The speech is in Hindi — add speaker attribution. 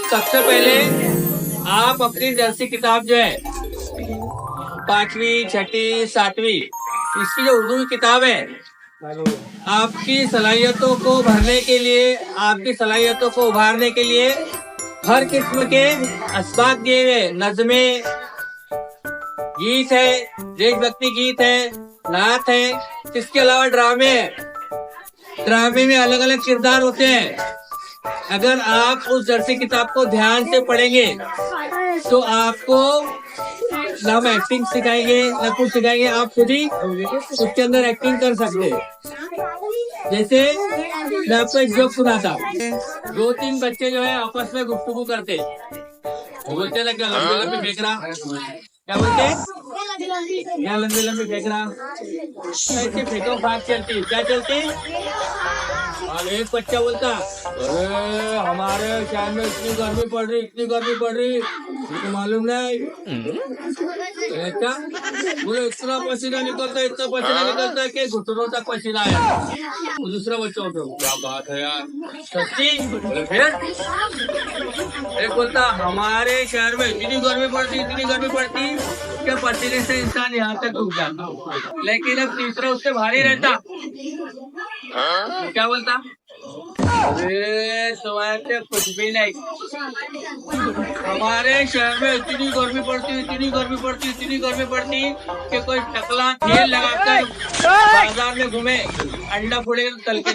Speaker 1: सबसे पहले आप अपनी दरसी किताब जो है 5वीं 6ठी 7वीं इसकी जो उर्दू की किताब है, आपकी सलाहियतों को भरने के लिए, आपकी सलाहियतों को उभारने के लिए हर किस्म के असबाब दिए हुए, नज़में, गीत है, देशभक्ति गीत है, नात है, इसके अलावा ड्रामे है। ड्रामे में अलग अलग किरदार होते हैं। अगर आप उस दरसी किताब को ध्यान से पढ़ेंगे तो आपको ना हम एक्टिंग सिखाएंगे ना कुछ सिखाएंगे, आप खुद ही उसके अंदर एक्टिंग कर सकते हैं। जैसे मैं आपको एक जोक सुनाता हूँ। 2-3 बच्चे जो है आपस में गुफ्तगू करते, बोलते लगे लंबी लंबी फेंक रहा, क्या बोलते यहाँ लंबी लंबी फेंक रहा, ऐसे फेंको भाग चलती, क्या चलती। और एक बच्चा बोलता, अरे हमारे शहर में इतनी गर्मी पड़ रही, इतनी गर्मी पड़ रही, मुझे मालूम नहीं। क्या बोले इतना पसीना निकलता है, इतना पसीना निकलता है कि घुटनों तक पसीना है। वो दूसरा बच्चा होता, क्या बात है यार, सच्ची। बोले फिर एक बोलता, हमारे शहर में इतनी गर्मी पड़ती, इतनी गर्मी पड़ती कि पसीने से इंसान यहाँ तक डूब जाता। लेकिन अब तीसरा उससे भारी रहता, क्या बोलता, अरे तुम्हारे कुछ भी नहीं, हमारे शहर में इतनी गर्मी पड़ती, इतनी गर्मी पड़ती, इतनी गर्मी पड़ती कि कोई टकला तेल लगाकर बाजार में घूमे, अंडा फोड़ेगा तो तल के